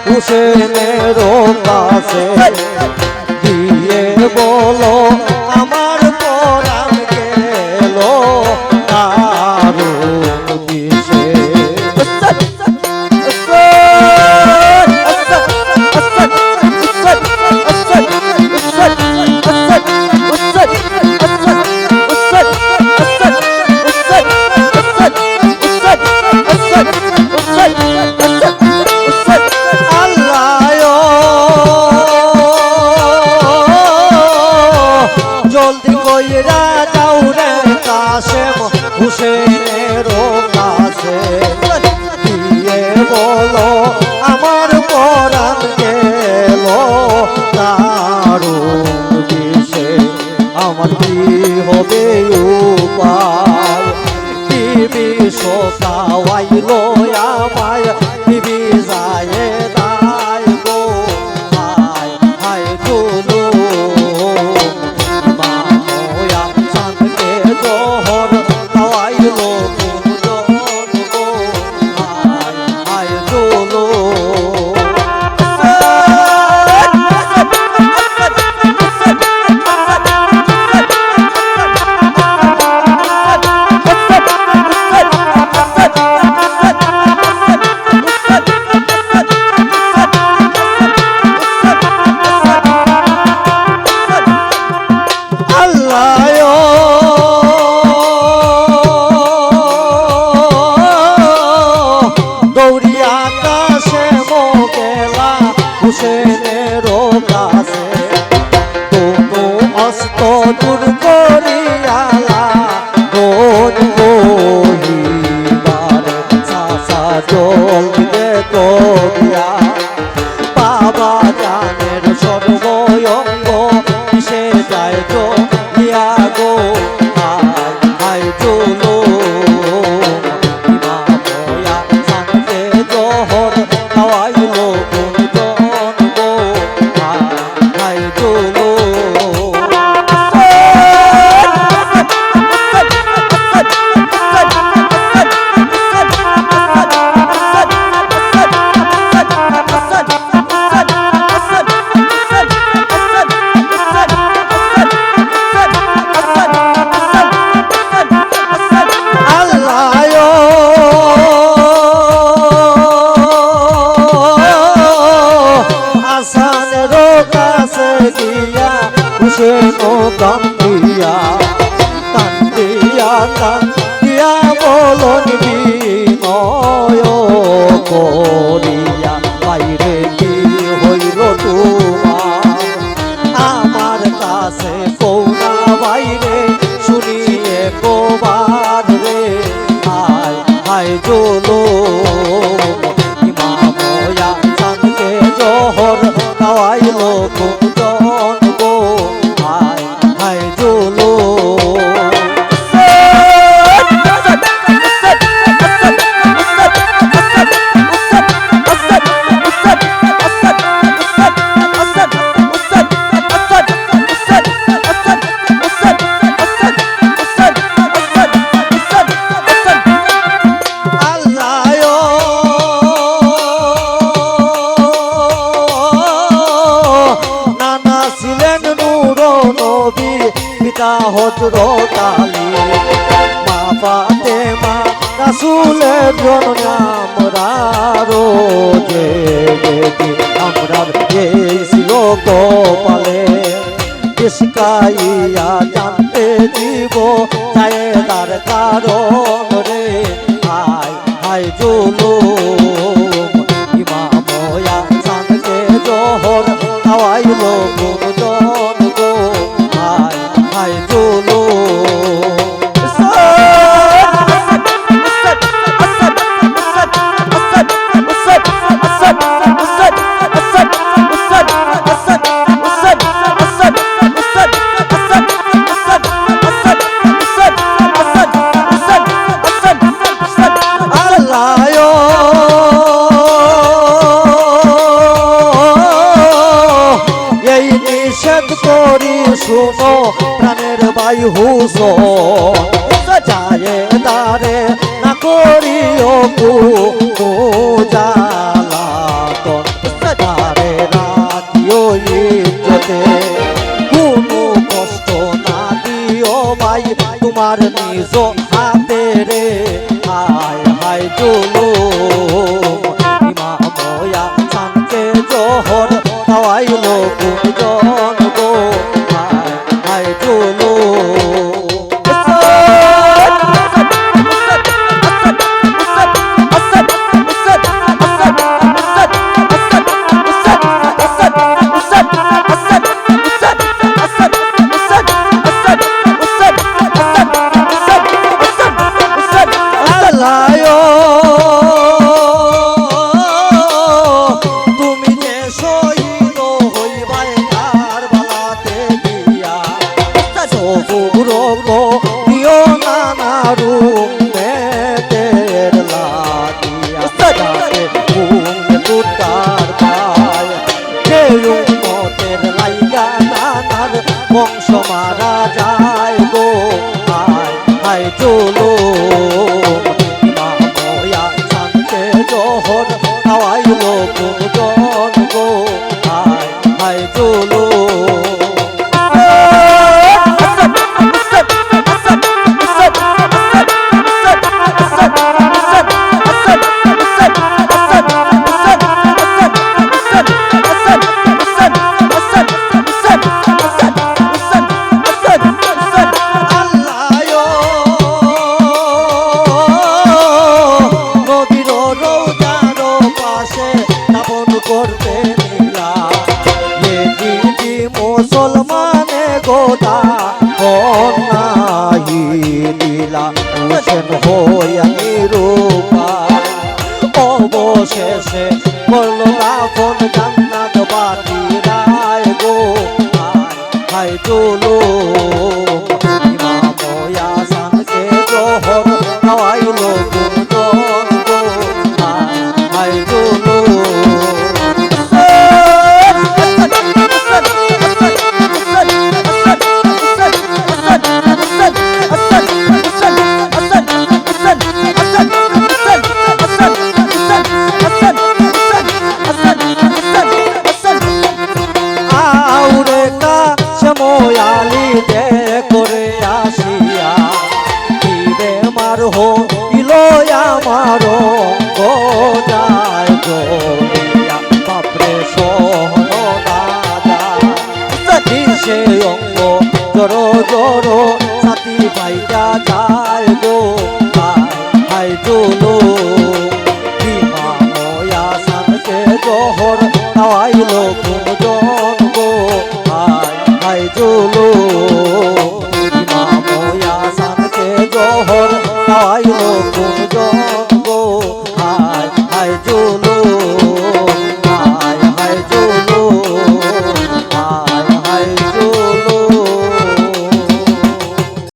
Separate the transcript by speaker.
Speaker 1: হুসেনের কাছে দিয়ে বলো আমার পরাণ গেল দারুণ দিশে। জলদি কইরা যাও রে কাশেম হুসেনের কাছে দিয়ে বলো আমার পরাণ গেল দারুণ দিশে। আমার কি হবে উপায় বিবি শোকাওয়াইলো আমায় বিবি যায় দায় গো হায় হায় চলো হুসেনের কাছে কোনো অস্ত দূর করিয়ালা দোন বহিবার চাষা জল দিবে করিয়া বাবা জানের সর্বঙ্গ কিসে যায় তো ইয়া গো হায় হায় চলো ইমাময়া সানকে জহর খাওয়াইলো হুসেনো কান্দিয়া কান্দিয়া কান্দিয়া বলন বিনয় করিয়া বাইরে কি হইল তোমার আমার কাছে কৌনা বাইরে শুনিয়ে কোবার রে হায় হায় চলো ইমাময়া চাঁদকে জহর খাওয়াইল হযরত আলী মা ফাতেমা রাসূলের জন্য আমরা রোজে দেখি আমরা এই ছিল কপালে ইসকাইয়া জানতে দিব চায়ে তার কারণ রে হায় হায় জুলুম ইমাময়া চাঁদকে জহর খাওয়াইলো গুণজন গো হায় হায় জুলুম শুনো প্রাণের ভাই হুসন যায় দারে না করিও জ্বালাতন দারে রাখিও ইজ্জতে কোনো কষ্ট না দিও ভাই তোমার নিজ হাতে রে হায় হায় জুলুম ইমাময়া শান্তে জোহর খাওয়াইলো কুজন গো হায় হায় জুলুম তুমি যে শহীদ হইবাই কারবালাতে গিয়া সবুর দিও নানা রুমের লাগিয়া তাতে ঘুম দুটার পায় যে উম্মতের লাইগা নানার বংশ মারা যায় গো হায় হায় চলো জোহর খাওয়াইলো কুজন গো হায় হায় চলো করতে নিলা এ দিদি মুসলমানে গোদা নাহি দিলা হোসেন হইয়া নিরূপা অবশেষে করলো লাফন জান্নাত বাতি রায় গো হায় চলো ইমাময়া শানকে জোহর খাওয়াইলো কুজন গো হায় চলো ময়ালি দে করে আসিয়া দিবে মার হো ইলো আমার গো যায় গলিয়া বাপরে সোহন দাদা সাথী সে অঙ্গ জড়ো জড়ো সাথী পাইয়া যায় গো হায় চলো ইমাময়া শানকে জোহর খাওয়াইলো কুজন গো হায় চলো ইমাময়া শানকে জোহর খাওয়াইলো কুজন